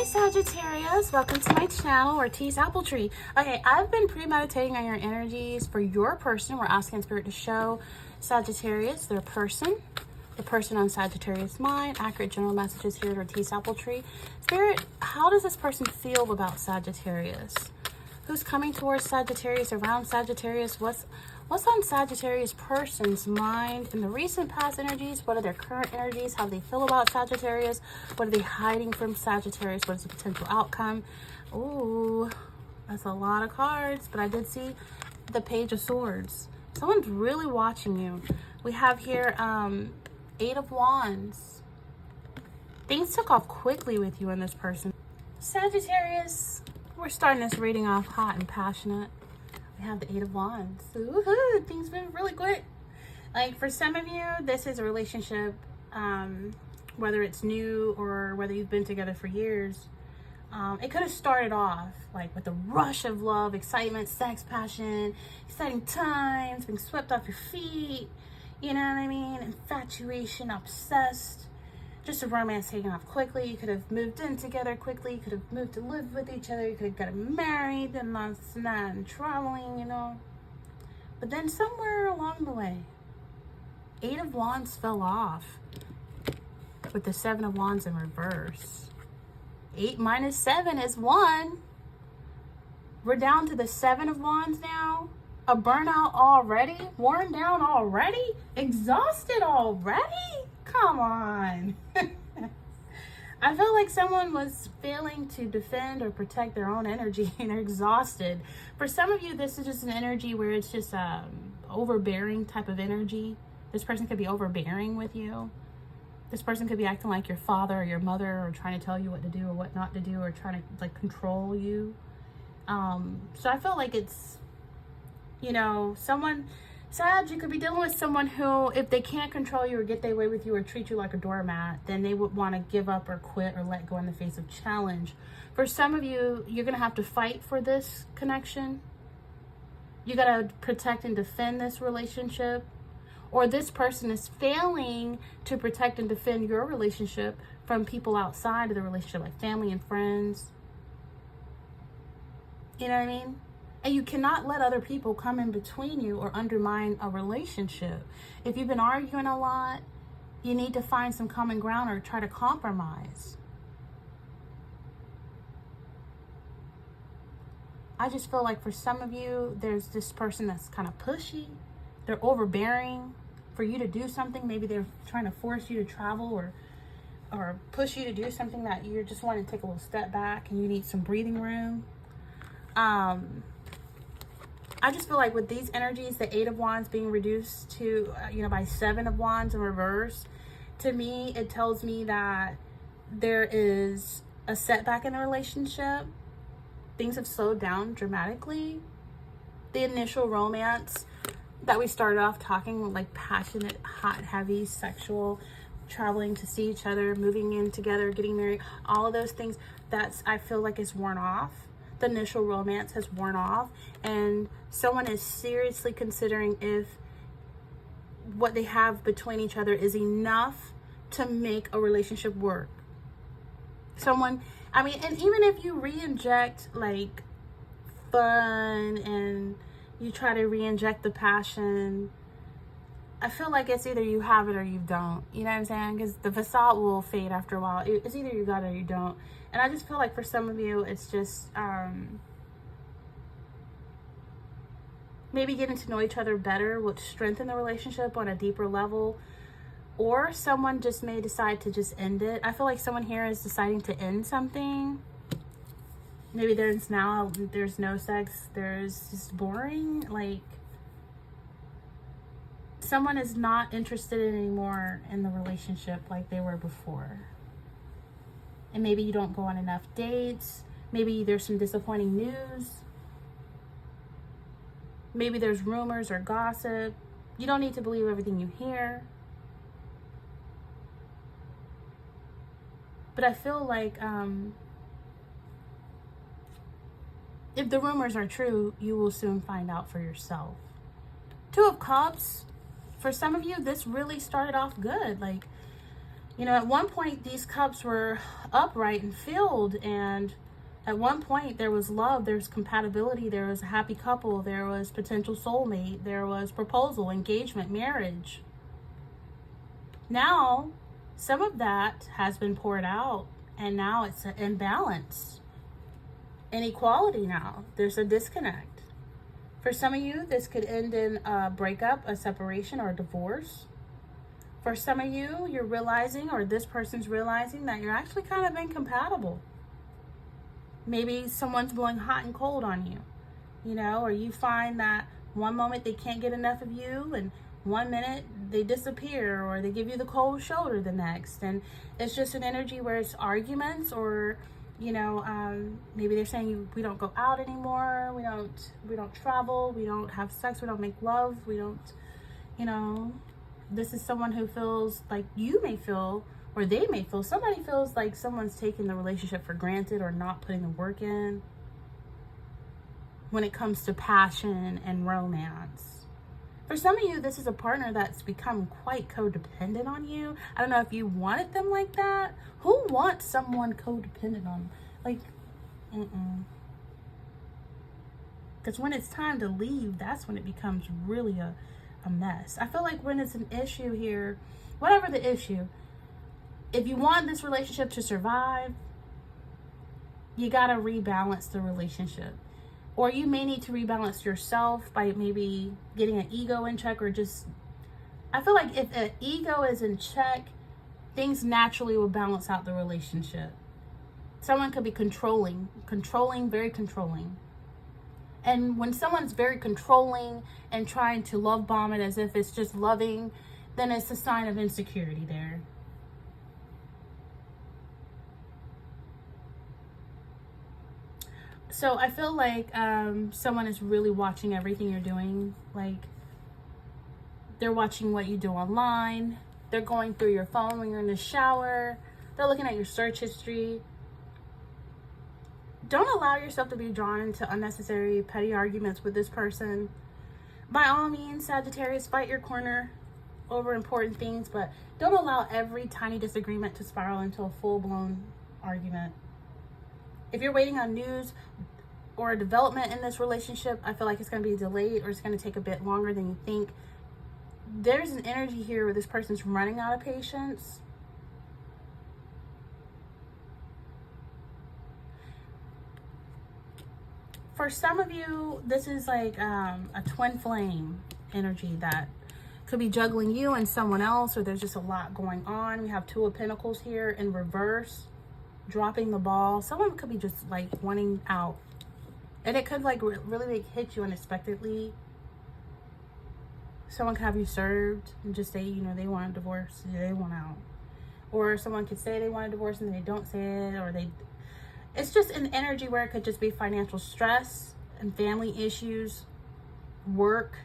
Sagittarius, welcome to my channel, Ortiz Apple Tree. Okay, I've been premeditating on your energies for your person. We're asking Spirit to show Sagittarius, their person, the person on Sagittarius' mind. Accurate general messages here at Ortiz Apple Tree. Spirit, how does this person feel about Sagittarius? Who's coming towards Sagittarius, around Sagittarius? What's on Sagittarius person's mind in the recent past energies? What are their current energies? How do they feel about Sagittarius? What are they hiding from Sagittarius? What is the potential outcome? Ooh, that's a lot of cards, but I did see the Page of Swords. Someone's really watching you. We have here 8 of Wands. Things took off quickly with you and this person. Sagittarius, we're starting this reading off hot and passionate. We have the 8 of Wands. Woohoo, things been really quick. Like for some of you, this is a relationship, whether it's new or whether you've been together for years. It could have started off like with a rush of love, excitement, sex, passion, exciting times, being swept off your feet. You know what I mean? Infatuation, obsessed. Just a romance taking off quickly. You could have moved in together quickly. You could have moved to live with each other. You could have gotten married and lots and that and traveling, you know. But then somewhere along the way, 8 of Wands fell off with the 7 of Wands in reverse. 8 minus 7 is 1. We're down to the 7 of Wands now. A burnout already? Worn down already? Exhausted already? Come on. I feel like someone was failing to defend or protect their own energy and are exhausted. For some of you, this is just an energy where it's just overbearing type of energy. This person could be overbearing with you. This person could be acting like your father or your mother, or trying to tell you what to do or what not to do, or trying to like control you. So I feel like it's, you know, someone, Sag, you could be dealing with someone who, if they can't control you or get their way with you or treat you like a doormat, then they would want to give up or quit or let go in the face of challenge. For some of you, you're going to have to fight for this connection. You got to protect and defend this relationship. Or this person is failing to protect and defend your relationship from people outside of the relationship, like family and friends. You know what I mean? And you cannot let other people come in between you or undermine a relationship. If you've been arguing a lot, you need to find some common ground or try to compromise. I just feel like for some of you, there's this person that's kind of pushy. They're overbearing for you to do something. Maybe they're trying to force you to travel or push you to do something that you're just wanting to take a little step back and you need some breathing room. I just feel like with these energies, the 8 of Wands being reduced to, by 7 of Wands in reverse, to me, it tells me that there is a setback in the relationship. Things have slowed down dramatically. The initial romance that we started off talking, like passionate, hot, heavy, sexual, traveling to see each other, moving in together, getting married, all of those things, I feel like is worn off. The initial romance has worn off, and someone is seriously considering if what they have between each other is enough to make a relationship work. And even if you re-inject like fun and you try to re-inject the passion, I feel like it's either you have it or you don't. You know what I'm saying? Because the facade will fade after a while. It's either you got it or you don't. And I just feel like for some of you, it's just maybe getting to know each other better would strengthen the relationship on a deeper level. Or someone just may decide to just end it. I feel like someone here is deciding to end something. Maybe there's no sex. There's just boring. Like, someone is not interested anymore in the relationship like they were before. And maybe you don't go on enough dates. Maybe there's some disappointing news. Maybe there's rumors or gossip. You don't need to believe everything you hear. But I feel like if the rumors are true, you will soon find out for yourself. 2 of Cups. For some of you, this really started off good. Like, You know, at one point, these cups were upright and filled, and at one point, there was love, there was compatibility, there was a happy couple, there was potential soulmate, there was proposal, engagement, marriage. Now, some of that has been poured out, and now it's an imbalance. Inequality now. There's a disconnect. For some of you, this could end in a breakup, a separation, or a divorce. For some of you, you're realizing, or this person's realizing, that you're actually kind of incompatible. Maybe someone's blowing hot and cold on you, you know, or you find that one moment they can't get enough of you, and one minute they disappear, or they give you the cold shoulder the next. And it's just an energy where it's arguments, or, you know, maybe they're saying we don't go out anymore, we don't travel, we don't have sex, we don't make love, we don't, you know, this is someone who feels like you may feel, or they may feel, somebody feels like someone's taking the relationship for granted or not putting the work in when it comes to passion and romance. For some of you, this is a partner that's become quite codependent on you. I don't know if you wanted them like that. Who wants someone codependent on? Like, because when it's time to leave, that's when it becomes really a mess. I feel like when it's an issue here, whatever the issue, if you want this relationship to survive, you got to rebalance the relationship. Or you may need to rebalance yourself by maybe getting an ego in check, or just, I feel like if an ego is in check, things naturally will balance out the relationship. Someone could be controlling, very controlling. And when someone's very controlling and trying to love bomb it as if it's just loving, then it's a sign of insecurity there. So I feel like someone is really watching everything you're doing. Like, they're watching what you do online. They're going through your phone when you're in the shower. They're looking at your search history. Don't allow yourself to be drawn into unnecessary petty arguments with this person. By all means, Sagittarius, fight your corner over important things, but don't allow every tiny disagreement to spiral into a full-blown argument. If you're waiting on news or a development in this relationship, I feel like it's going to be delayed, or it's going to take a bit longer than you think. There's an energy here where this person's running out of patience. For some of you, this is like a twin flame energy that could be juggling you and someone else, or there's just a lot going on. We have Two of Pentacles here in reverse, dropping the ball. Someone could be just like wanting out, and it could like really like hit you unexpectedly. Someone could have you served and just say, you know, they want a divorce, they want out. Or someone could say they want a divorce and they don't say it, or it's just an energy where it could just be financial stress and family issues, work,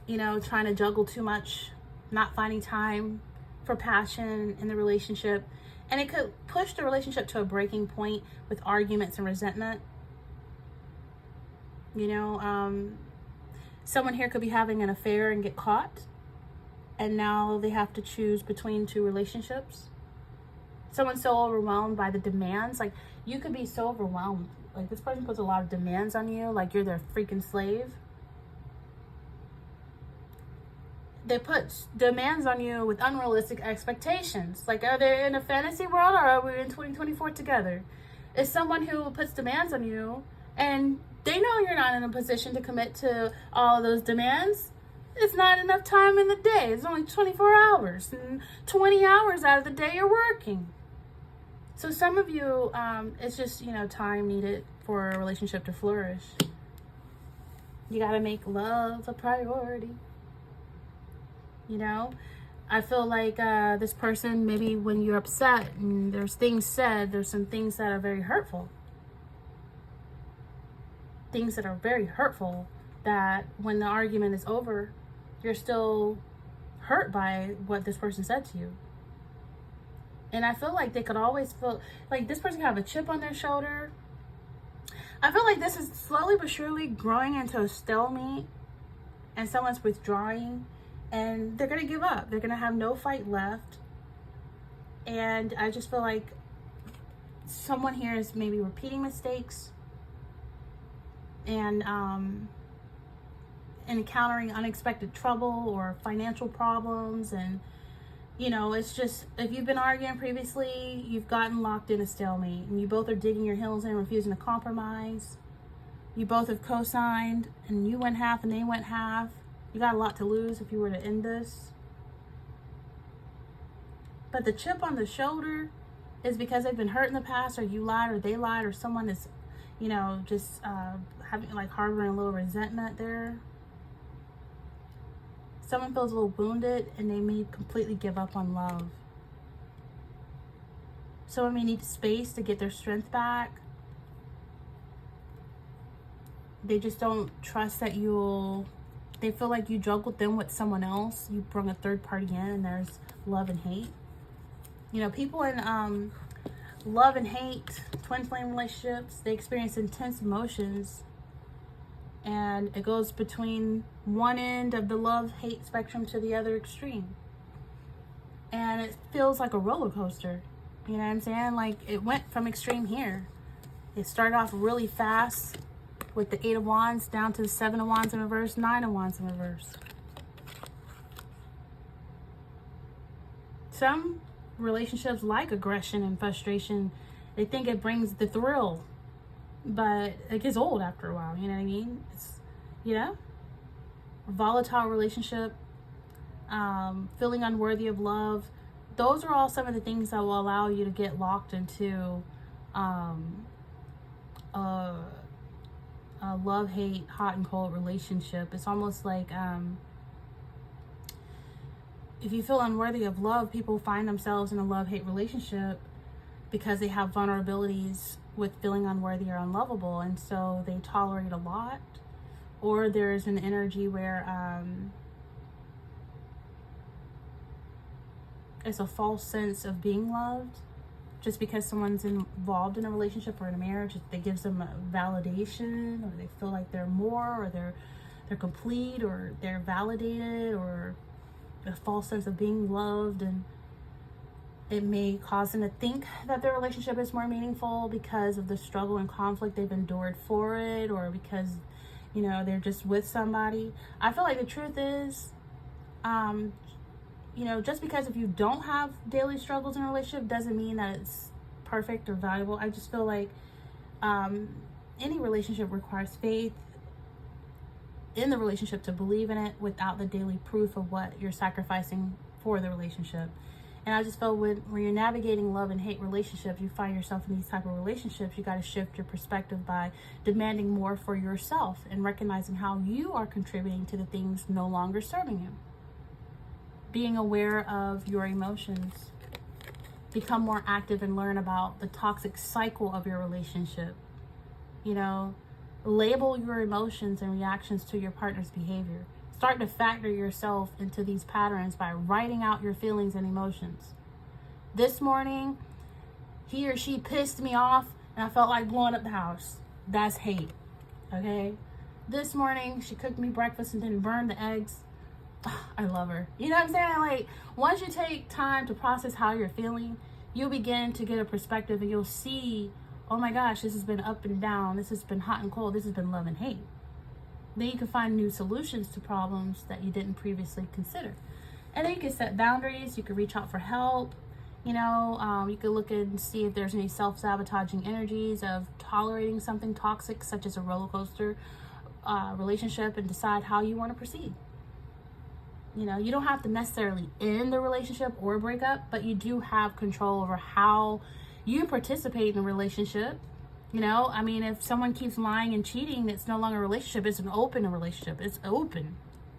you know, trying to juggle too much, not finding time for passion in the relationship. And it could push the relationship to a breaking point with arguments and resentment. You know, someone here could be having an affair and get caught, and now they have to choose between two relationships. Someone's so overwhelmed by the demands. Like, you could be so overwhelmed. Like, this person puts a lot of demands on you, like you're their freaking slave. They put demands on you with unrealistic expectations. Like, are they in a fantasy world, or are we in 2024 together? It's someone who puts demands on you, and they know you're not in a position to commit to all of those demands. It's not enough time in the day. It's only 24 hours, and 20 hours out of the day you're working. So some of you, it's just, you know, time needed for a relationship to flourish. You got to make love a priority. You know, I feel like this person, maybe when you're upset and there's things said, there's some things that are very hurtful. Things that are very hurtful, that when the argument is over, you're still hurt by what this person said to you. And I feel like they could always feel like this person could have a chip on their shoulder. I feel like this is slowly but surely growing into a stalemate, and someone's withdrawing, and they're going to give up. They're going to have no fight left. And I just feel like someone here is maybe repeating mistakes and encountering unexpected trouble or financial problems. And it's just, if you've been arguing previously, you've gotten locked in a stalemate, and you both are digging your heels in, refusing to compromise. You both have co-signed, and you went half and they went half. You got a lot to lose if you were to end this. But the chip on the shoulder is because they've been hurt in the past, or you lied, or they lied, or someone is, just having, like, harboring a little resentment there. Someone feels a little wounded, and they may completely give up on love. Someone may need space to get their strength back. They just don't trust that they feel like you juggled them with someone else. You bring a third party in, and there's love and hate. People in love and hate, twin flame relationships, they experience intense emotions. And it goes between one end of the love-hate spectrum to the other extreme. And it feels like a roller coaster. You know what I'm saying? Like, it went from extreme here. It started off really fast with the 8 of Wands down to the 7 of Wands in reverse, 9 of Wands in reverse. Some relationships like aggression and frustration, they think it brings the thrill. But it gets old after a while, you know what I mean? It's, a volatile relationship, feeling unworthy of love. Those are all some of the things that will allow you to get locked into a love-hate, hot and cold relationship. It's almost like if you feel unworthy of love, people find themselves in a love-hate relationship because they have vulnerabilities with feeling unworthy or unlovable, and so they tolerate a lot. Or there's an energy where it's a false sense of being loved. Just because someone's involved in a relationship or in a marriage, that gives them a validation, or they feel like they're more, or they're complete, or they're validated, or a false sense of being loved. And it may cause them to think that their relationship is more meaningful because of the struggle and conflict they've endured for it, or because, they're just with somebody. I feel like the truth is, just because if you don't have daily struggles in a relationship doesn't mean that it's perfect or valuable. I just feel like any relationship requires faith in the relationship to believe in it without the daily proof of what you're sacrificing for the relationship. And I just feel when you're navigating love and hate relationships, you find yourself in these type of relationships, you got to shift your perspective by demanding more for yourself and recognizing how you are contributing to the things no longer serving you. Being aware of your emotions. Become more active and learn about the toxic cycle of your relationship. Label your emotions and reactions to your partner's behavior. Start to factor yourself into these patterns by writing out your feelings and emotions. This morning, he or she pissed me off and I felt like blowing up the house. That's hate, okay? This morning, she cooked me breakfast and then burned the eggs. I love her. You know what I'm saying? Like, once you take time to process how you're feeling, you'll begin to get a perspective and you'll see, oh my gosh, this has been up and down. This has been hot and cold. This has been love and hate. Then you can find new solutions to problems that you didn't previously consider. And then you can set boundaries. You can reach out for help. You can look and see if there's any self-sabotaging energies of tolerating something toxic, such as a roller coaster relationship, and decide how you want to proceed. You don't have to necessarily end the relationship or break up, but you do have control over how you participate in the relationship. If someone keeps lying and cheating, it's no longer a relationship. It's an open relationship. It's open.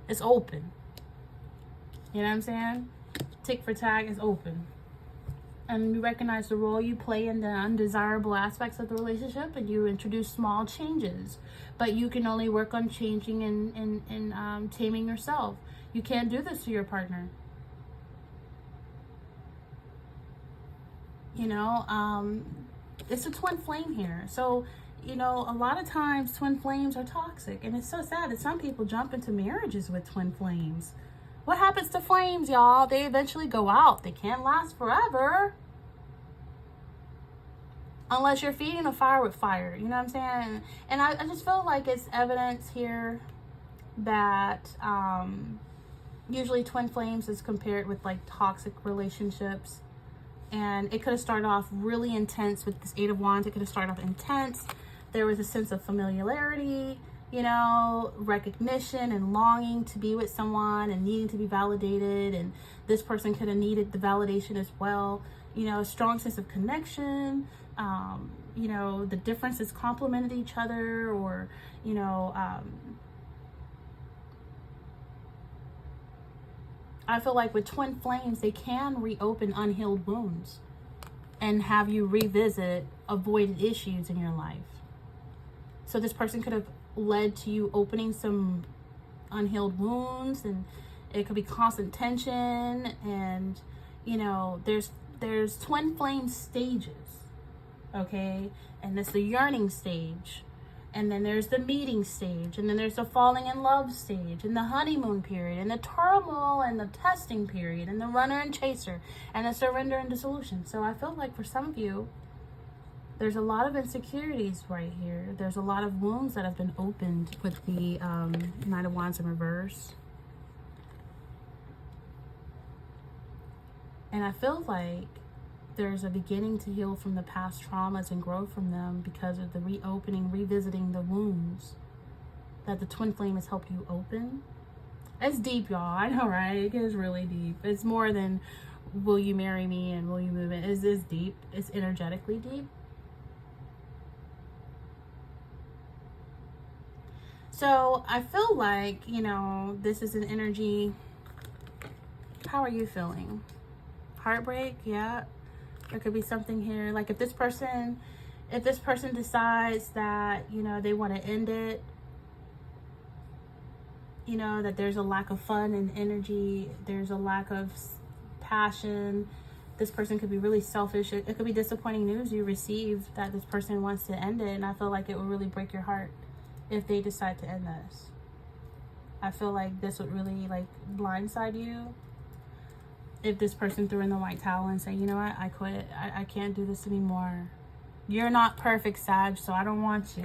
It's open. You know what I'm saying? Tick for tag is open. And you recognize the role you play in the undesirable aspects of the relationship, and you introduce small changes. But you can only work on changing and taming yourself. You can't do this to your partner. It's a twin flame here. So, a lot of times twin flames are toxic. And it's so sad that some people jump into marriages with twin flames. What happens to flames, y'all? They eventually go out. They can't last forever. Unless you're feeding the fire with fire. You know what I'm saying? And I just feel like it's evidence here that usually twin flames is compared with like toxic relationships. And it could have started off really intense with this Eight of Wands. It could have started off intense. There was a sense of familiarity, you know, recognition and longing to be with someone and needing to be validated. And this person could have needed the validation as well. You know, a strong sense of connection. You know, the differences complemented each other, or, you know, I feel like with twin flames, they can reopen unhealed wounds and have you revisit avoided issues in your life. So this person could have led to you opening some unhealed wounds, and it could be constant tension. And, you know, there's twin flame stages. Okay, and that's the yearning stage, and then there's the meeting stage, and then there's the falling in love stage, and the honeymoon period, and the turmoil and the testing period, and the runner and chaser, and the surrender and dissolution. So I feel like for some of you, there's a lot of insecurities right here. There's a lot of wounds that have been opened with the Knight of Wands in reverse. And I feel like there's a beginning to heal from the past traumas and grow from them because of the reopening, revisiting the wounds that the twin flame has helped you open. It's deep, y'all. I know, right? It gets really deep. It's more than will you marry me and will you move in. It's deep. It's energetically deep. So I feel like, you know, this is an energy. How are you feeling? Heartbreak? Yeah. There could be something here, like if this person decides that, you know, they want to end it, you know, that there's a lack of fun and energy, there's a lack of passion. This person could be really selfish. It could be disappointing news you receive that this person wants to end it, and I feel like it would really break your heart if they decide to end this. I feel like this would really like blindside you if this person threw in the white towel and say, you know what, I quit. I can't do this anymore. You're not perfect, Sag, so I don't want you.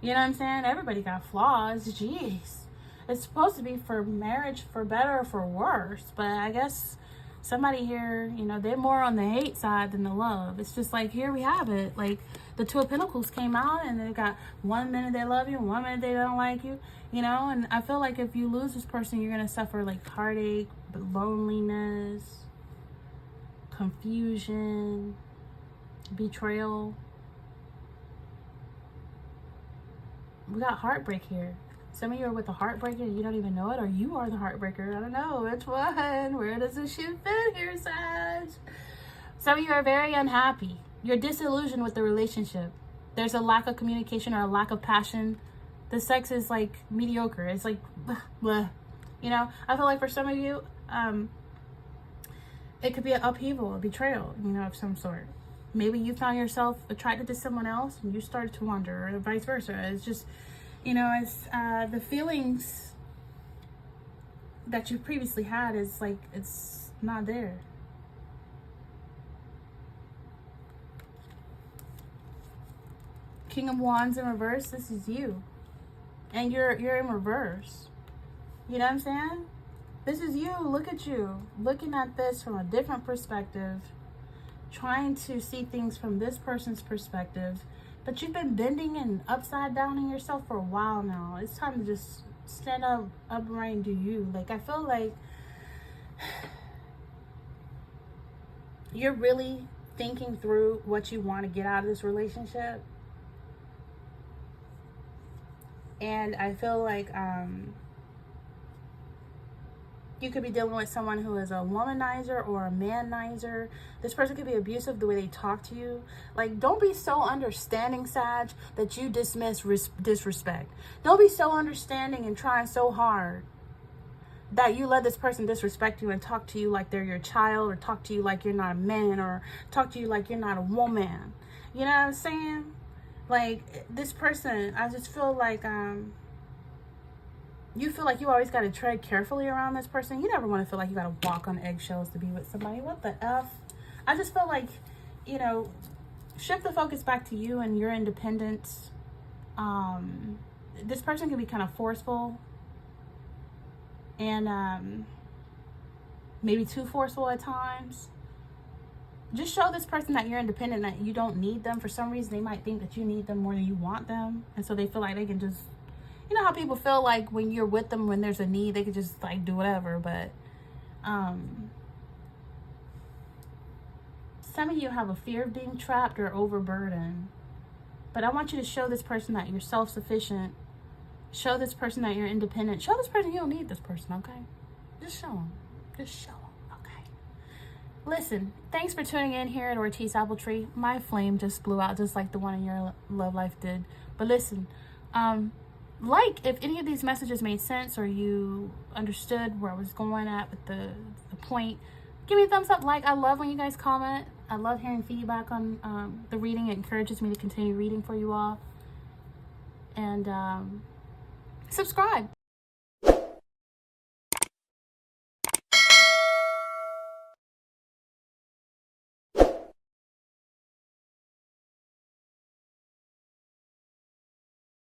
You know what I'm saying? Everybody got flaws. Jeez. It's supposed to be for marriage, for better or for worse. But I guess somebody here, you know, they're more on the hate side than the love. It's just like, here we have it. Like, the Two of Pentacles came out, and they got 1 minute they love you, 1 minute they don't like you, you know? And I feel like if you lose this person, you're going to suffer, like, heartache, loneliness, confusion, betrayal. We got heartbreak here. Some of you are with the heartbreaker and you don't even know it, or you are the heartbreaker. I don't know which one. Where does the shoe fit here, Sag? Some of you are very unhappy. You're disillusioned with the relationship. There's a lack of communication or a lack of passion. The sex is like mediocre. It's like, bleh. You know, I feel like for some of you, it could be an upheaval, a betrayal, you know, of some sort. Maybe you found yourself attracted to someone else and you started to wonder, or vice versa. It's just, you know, it's the feelings that you previously had is like, it's not there. King of Wands in reverse, this is you. And you're in reverse. You know what I'm saying? This is you. Look at you. Looking at this from a different perspective. Trying to see things from this person's perspective. But you've been bending and upside downing yourself for a while now. It's time to just stand up, upright, and do you. Like, I feel like you're really thinking through what you want to get out of this relationship. And I feel like you could be dealing with someone who is a womanizer or a manizer. This person could be abusive the way they talk to you. Like, don't be so understanding, Sag, that you dismiss disrespect. Don't be so understanding and trying so hard that you let this person disrespect you and talk to you like they're your child, or talk to you like you're not a man, or talk to you like you're not a woman. You know what I'm saying? Like, this person, I just feel like you feel like you always got to tread carefully around this person. You never want to feel like you got to walk on eggshells to be with somebody. What the F? I just feel like, you know, shift the focus back to you and your independence. This person can be kind of forceful and maybe too forceful at times. Just show this person that you're independent, that you don't need them. For some reason, they might think that you need them more than you want them. And so they feel like they can just, you know how people feel like when you're with them, when there's a need, they can just like do whatever. But some of you have a fear of being trapped or overburdened. But I want you to show this person that you're self-sufficient. Show this person that you're independent. Show this person you don't need this person, okay? Just show them. Just show them. Listen, thanks for tuning in here at Ortiz Apple Tree. My flame just blew out just like the one in your love life did. But listen, if any of these messages made sense or you understood where I was going at with the point, give me a thumbs up. I love when you guys comment. I love hearing feedback on the reading. It encourages me to continue reading for you all. And subscribe.